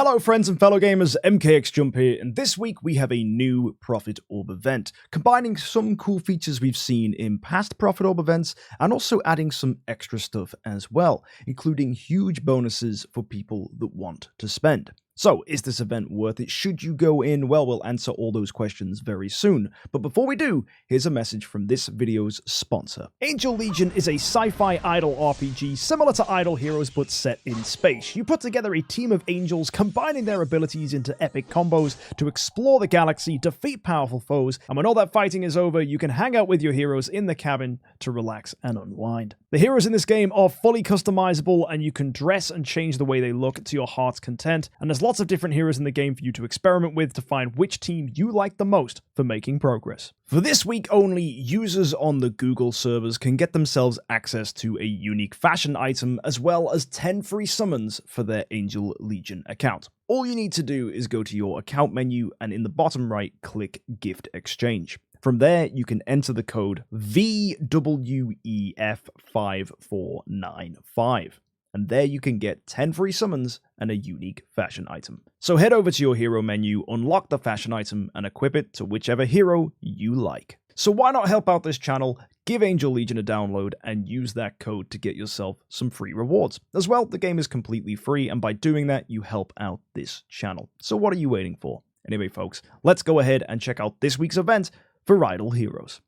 Hello friends and fellow gamers, MKxJUMP here, and this week we have a new Prophet Orb event, combining some cool features we've seen in past Prophet Orb events, and also adding some extra stuff as well, including huge bonuses for people that want to spend. So, is this event worth it? Should you go in? Well, we'll answer all those questions very soon. But before we do, here's a message from this video's sponsor. Angel Legion is a sci-fi idle RPG similar to Idle Heroes but set in space. You put together a team of angels combining their abilities into epic combos to explore the galaxy, defeat powerful foes, and when all that fighting is over, you can hang out with your heroes in the cabin to relax and unwind. The heroes in this game are fully customizable, and you can dress and change the way they look to your heart's content, and there's lots of different heroes in the game for you to experiment with to find which team you like the most for making progress. For this week only, users on the Google servers can get themselves access to a unique fashion item as well as 10 free summons for their Angel Legion account. All you need to do is go to your account menu and in the bottom right, click Gift Exchange. From there, you can enter the code VWEF5495. And there you can get 10 free summons and a unique fashion item. So head over to your hero menu, unlock the fashion item, and equip it to whichever hero you like. So why not help out this channel, give Angel Legion a download, and use that code to get yourself some free rewards. As well, the game is completely free, and by doing that, you help out this channel. So what are you waiting for? Anyway, folks, let's go ahead and check out this week's event for Idle Heroes.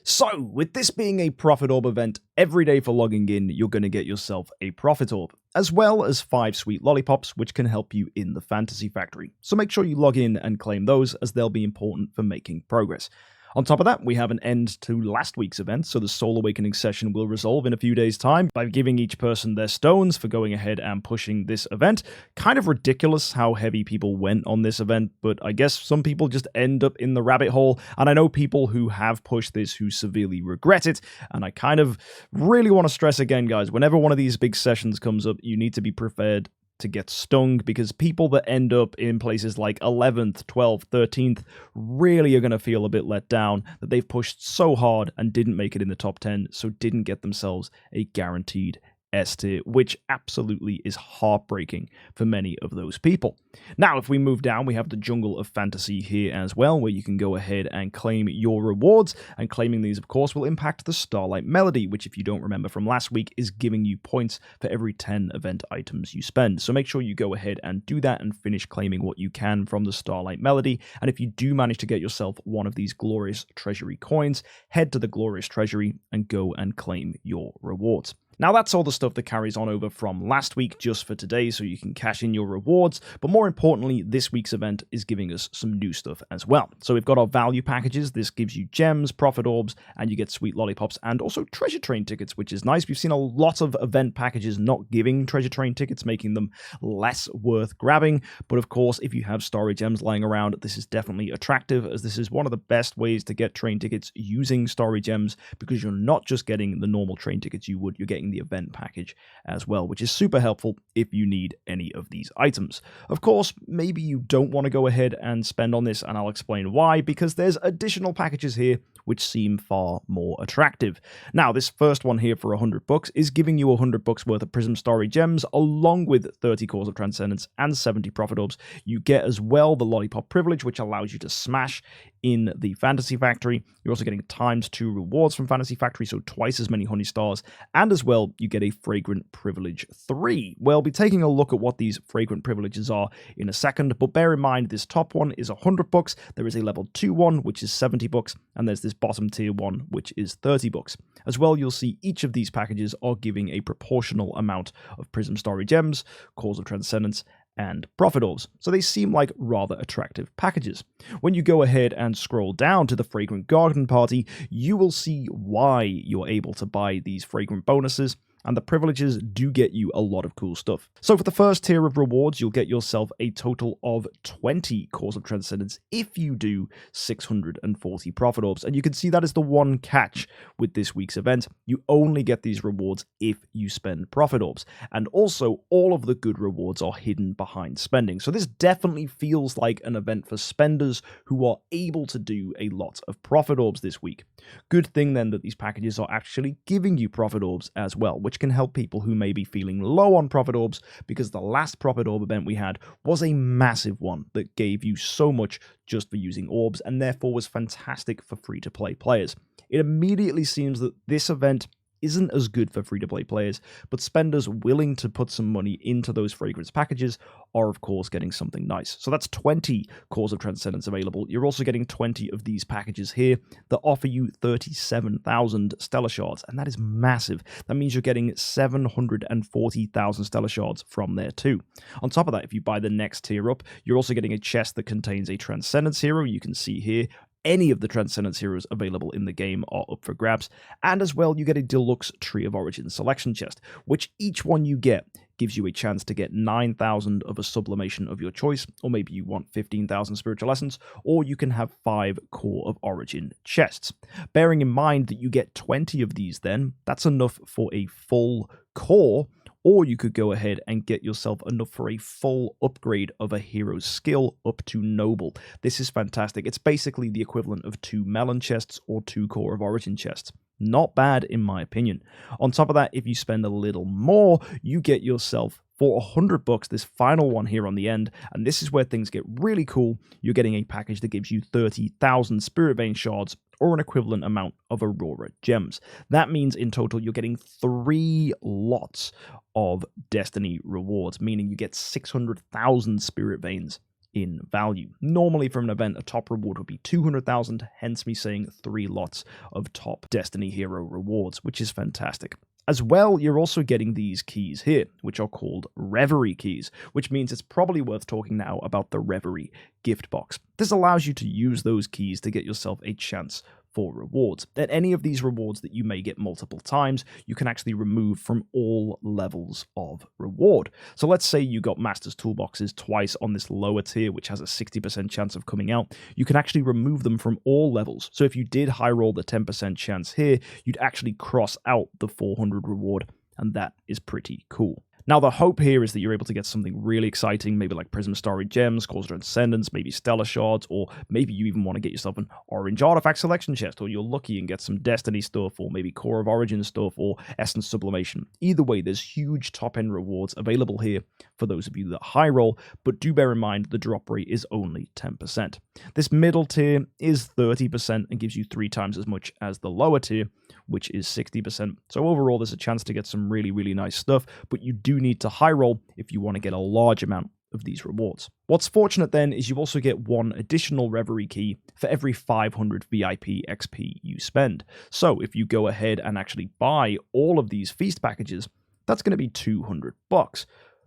So, with this being a Prophet Orb event, every day for logging in, you're going to get yourself a Prophet Orb, as well as 5 sweet lollipops, which can help you in the Fantasy Factory. So make sure you log in and claim those, as they'll be important for making progress. On top of that, we have an end to last week's event, so the Soul Awakening session will resolve in a few days' time by giving each person their stones for going ahead and pushing this event. Kind of ridiculous how heavy people went on this event, but I guess some people just end up in the rabbit hole, and I know people who have pushed this who severely regret it, and I kind of really want to stress again, guys, whenever one of these big sessions comes up, you need to be prepared to get stung, because people that end up in places like 11th, 12th, 13th really are going to feel a bit let down that they've pushed so hard and didn't make it in the top 10, so didn't get themselves a guaranteed S tier, which absolutely is heartbreaking for many of those people. Now, if we move down, we have the Jungle of Fantasy here as well, where you can go ahead and claim your rewards, and claiming these, of course, will impact the Starlight Melody, which, if you don't remember from last week, is giving you points for every 10 event items you spend. So make sure you go ahead and do that and finish claiming what you can from the Starlight Melody, and if you do manage to get yourself one of these Glorious Treasury coins, head to the Glorious Treasury and go and claim your rewards. Now, that's all the stuff that carries on over from last week just for today, so you can cash in your rewards, but more importantly, this week's event is giving us some new stuff as well. So we've got our value packages. This gives you gems, Prophet Orbs, and you get sweet lollipops, and also treasure train tickets, which is nice. We've seen a lot of event packages not giving treasure train tickets, making them less worth grabbing, but of course, if you have story gems lying around, this is definitely attractive, as this is one of the best ways to get train tickets using story gems, because you're not just getting the normal train tickets you would, you're getting the event package as well, which is super helpful if you need any of these items. Of course, maybe you don't want to go ahead and spend on this, and I'll explain why, because there's additional packages here which seem far more attractive. Now, this first one here for $100 is giving you $100 worth of Prism Story Gems, along with 30 Cores of Transcendence and 70 Prophet Orbs. You get as well the Lollipop Privilege, which allows you to smash in the Fantasy Factory. You're also getting ×2 rewards from Fantasy Factory, so twice as many Honey Stars, and as well, you get a Fragrant Privilege 3. We'll be taking a look at what these Fragrant Privileges are in a second, but bear in mind, this top one is $100, there is a level 2 one, which is $70, and there's this bottom tier one, which is $30. As well, you'll see each of these packages are giving a proportional amount of Prism Story Gems, Cores of Transcendence, and Prophet Orbs, so they seem like rather attractive packages. When you go ahead and scroll down to the Fragrant Garden Party, you will see why you're able to buy these fragrant bonuses, and the privileges do get you a lot of cool stuff. So for the first tier of rewards, you'll get yourself a total of 20 Cores of Transcendence if you do 640 Prophet Orbs, and you can see that is the one catch with this week's event. You only get these rewards if you spend Prophet Orbs, and also all of the good rewards are hidden behind spending. So this definitely feels like an event for spenders who are able to do a lot of Prophet Orbs this week. Good thing then that these packages are actually giving you Prophet Orbs as well, which can help people who may be feeling low on Prophet Orbs, because the last Prophet Orb event we had was a massive one that gave you so much just for using orbs, and therefore was fantastic for free-to-play players. It immediately seems that this event isn't as good for free-to-play players, but spenders willing to put some money into those fragrance packages are of course getting something nice. So that's 20 Cores of Transcendence available. You're also getting 20 of these packages here that offer you 37,000 Stellar Shards, and that is massive. That means you're getting 740,000 Stellar Shards from there too. On top of that, if you buy the next tier up, you're also getting a chest that contains a Transcendence hero. You can see here any of the Transcendence heroes available in the game are up for grabs, and as well you get a deluxe Tree of Origin selection chest, which each one you get gives you a chance to get 9,000 of a sublimation of your choice, or maybe you want 15,000 spiritual essence, or you can have 5 Core of Origin chests. Bearing in mind that you get 20 of these then, that's enough for a full core, or you could go ahead and get yourself enough for a full upgrade of a hero's skill up to Noble. This is fantastic. It's basically the equivalent of 2 Melon chests or 2 Core of Origin chests. Not bad in my opinion. On top of that, if you spend a little more, you get yourself for $100 this final one here on the end, and this is where things get really cool. You're getting a package that gives you 30,000 Spirit Vein shards, or an equivalent amount of Aurora gems. That means in total you're getting 3 lots of Destiny rewards, meaning you get 600,000 Spirit Veins in value. Normally from an event, a top reward would be 200,000, hence me saying 3 lots of top Destiny hero rewards, which is fantastic. As well, you're also getting these keys here, which are called Reverie keys, which means it's probably worth talking now about the Reverie Gift Box. This allows you to use those keys to get yourself a chance for rewards. And any of these rewards that you may get multiple times, you can actually remove from all levels of reward. So let's say you got Master's Toolboxes twice on this lower tier, which has a 60% chance of coming out. You can actually remove them from all levels. So if you did high roll the 10% chance here, you'd actually cross out the 400 reward, and that is pretty cool. Now, the hope here is that you're able to get something really exciting, maybe like Prism Starry Gems, Cores of Transcendence, maybe Stellar Shards, or maybe you even want to get yourself an Orange Artifact Selection Chest, or you're lucky and get some Destiny stuff, or maybe Core of Origin stuff, or Essence Sublimation. Either way, there's huge top-end rewards available here for those of you that high roll, but do bear in mind the drop rate is only 10%. This middle tier is 30% and gives you 3 times as much as the lower tier, which is 60%. So overall, there's a chance to get some really, really nice stuff, but you do need to high roll if you want to get a large amount of these rewards. What's fortunate then is you also get 1 additional Reverie key for every 500 VIP XP you spend. So if you go ahead and actually buy all of these feast packages, that's going to be $200.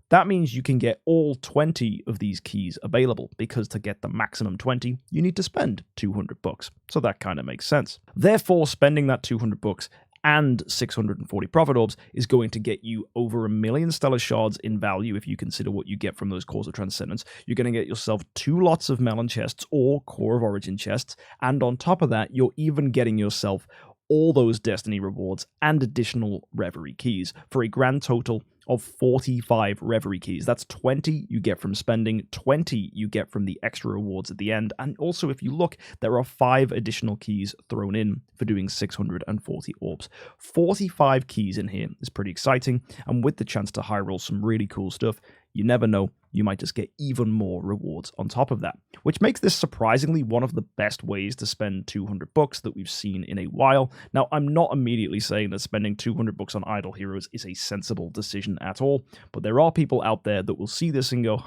That means you can get all 20 of these keys available, because to get the maximum 20, you need to spend $200. So that kind of makes sense. Therefore, spending that $200 and 640 Prophet Orbs is going to get you over 1 million Stellar Shards in value if you consider what you get from those Cores of Transcendence. You're going to get yourself 2 lots of Melon chests or Core of Origin chests, and on top of that, you're even getting yourself all those Destiny rewards and additional Reverie keys for a grand total of 45 Reverie keys. That's 20 you get from spending, 20 you get from the extra rewards at the end, and also if you look, there are 5 additional keys thrown in for doing 640 orbs. 45 keys in here is pretty exciting, and with the chance to high roll some really cool stuff, you never know, you might just get even more rewards on top of that, which makes this surprisingly one of the best ways to spend $200 that we've seen in a while. Now, I'm not immediately saying that spending $200 on Idle Heroes is a sensible decision at all, but there are people out there that will see this and go,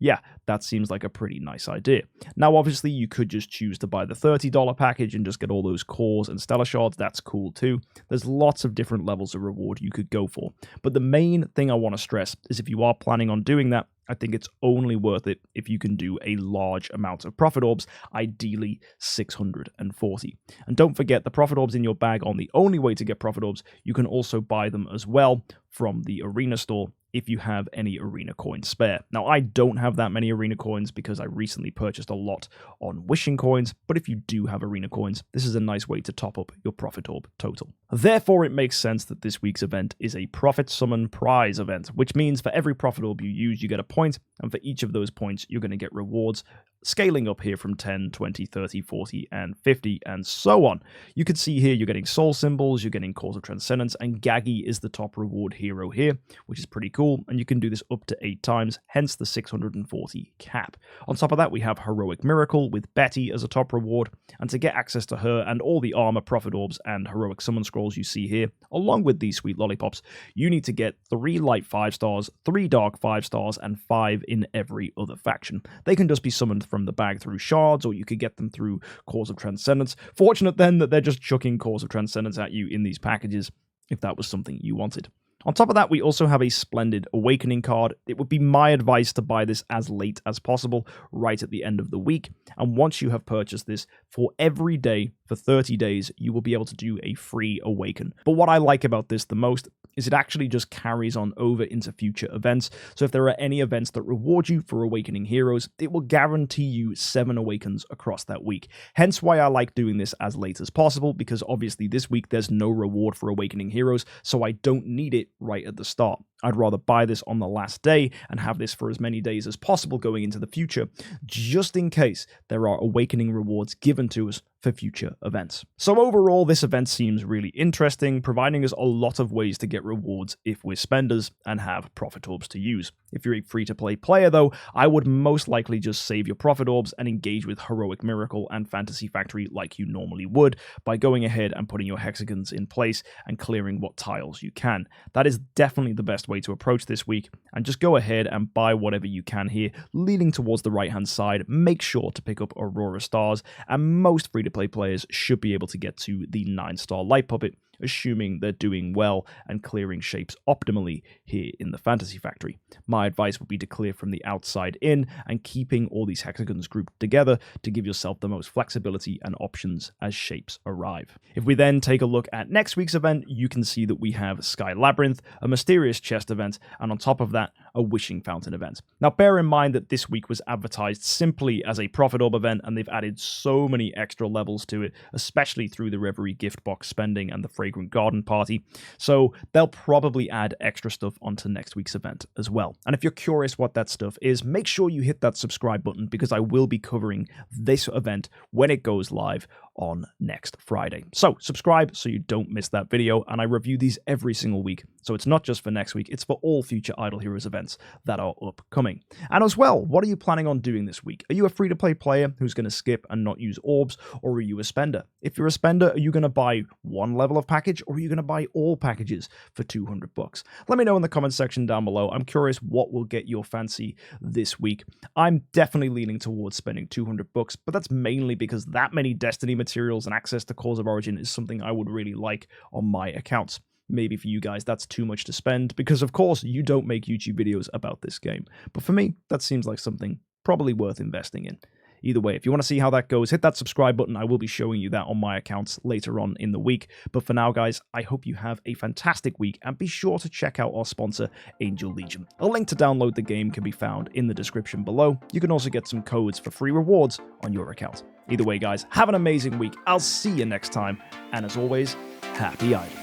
yeah, that seems like a pretty nice idea. Now, obviously, you could just choose to buy the $30 package and just get all those cores and Stellar Shards. That's cool too. There's lots of different levels of reward you could go for, but the main thing I want to stress is if you are planning on doing that, I think it's only worth it if you can do a large amount of Prophet Orbs, ideally 640. And don't forget, the Prophet Orbs in your bag aren't the only way to get Prophet Orbs. You can also buy them as well from the Arena store if you have any Arena coins spare. Now, I don't have that many Arena coins because I recently purchased a lot on Wishing coins, but if you do have Arena coins, this is a nice way to top up your Prophet Orb total. Therefore, it makes sense that this week's event is a Prophet Summon Prize event, which means for every Prophet Orb you use, you get a point, and for each of those points, you're going to get rewards, scaling up here from 10, 20, 30, 40, and 50, and so on. You can see here you're getting soul symbols, you're getting Cause of Transcendence, and Gaggy is the top reward hero here, which is pretty cool, and you can do this up to 8 times, hence the 640 cap. On top of that, we have Heroic Miracle with Betty as a top reward, and to get access to her and all the armor, Prophet Orbs, and Heroic Summon Scrolls you see here, along with these sweet lollipops, you need to get 3 light 5 stars, 3 dark 5 stars, and 5 in every other faction. They can just be summoned from the bag through shards, or you could get them through Cause of Transcendence. Fortunate then that they're just chucking Cause of Transcendence at you in these packages, if that was something you wanted. On top of that, we also have a Splendid Awakening card. It would be my advice to buy this as late as possible, right at the end of the week. And once you have purchased this, for every day for 30 days, you will be able to do a free Awaken. But what I like about this the most is it actually just carries on over into future events. So if there are any events that reward you for Awakening Heroes, it will guarantee you 7 Awakens across that week. Hence why I like doing this as late as possible, because obviously this week there's no reward for Awakening Heroes, so I don't need it right at the start. I'd rather buy this on the last day and have this for as many days as possible going into the future, just in case there are Awakening rewards given to us for future events. So overall, this event seems really interesting, providing us a lot of ways to get rewards if we're spenders and have Prophet Orbs to use. If you're a free-to-play player though, I would most likely just save your Prophet Orbs and engage with Heroic Miracle and Fantasy Factory like you normally would, by going ahead and putting your hexagons in place and clearing what tiles you can. That is definitely the best way to approach this week, and just go ahead and buy whatever you can here, leaning towards the right-hand side. Make sure to pick up Aurora Stars, and most free-to-play players should be able to get to the 9-star Light Puppet, assuming they're doing well and clearing shapes optimally here in the Fantasy Factory. My advice would be to clear from the outside in and keeping all these hexagons grouped together to give yourself the most flexibility and options as shapes arrive. If we then take a look at next week's event, you can see that we have Sky Labyrinth, a Mysterious Chest event, and on top of that, a Wishing Fountain event. Now bear in mind that this week was advertised simply as a Prophet Orb event, and they've added so many extra levels to it, especially through the Reverie Gift Box spending and the Fragrant Garden Party, so they'll probably add extra stuff onto next week's event as well. And if you're curious what that stuff is, make sure you hit that subscribe button, because I will be covering this event when it goes live on next Friday. So subscribe so you don't miss that video, and I review these every single week, so it's not just for next week, it's for all future Idle Heroes events that are upcoming. And as well, what are you planning on doing this week? Are you a free-to-play player who's going to skip and not use orbs, or are you a spender? If you're a spender, are you going to buy one level of package, or are you going to buy all packages for $200? Let me know in the comment section down below. I'm curious what will get your fancy this week. I'm definitely leaning towards spending $200, but that's mainly because that many Destiny materials and access to Cause of Origin is something I would really like on my accounts. Maybe for you guys that's too much to spend, because of course you don't make YouTube videos about this game, but for me that seems like something probably worth investing in. Either way, if you want to see how that goes, hit that subscribe button. I will be showing you that on my accounts later on in the week. But for now, guys, I hope you have a fantastic week, and be sure to check out our sponsor, Angel Legion. A link to download the game can be found in the description below. You can also get some codes for free rewards on your account. Either way, guys, have an amazing week. I'll see you next time, and as always, happy idling.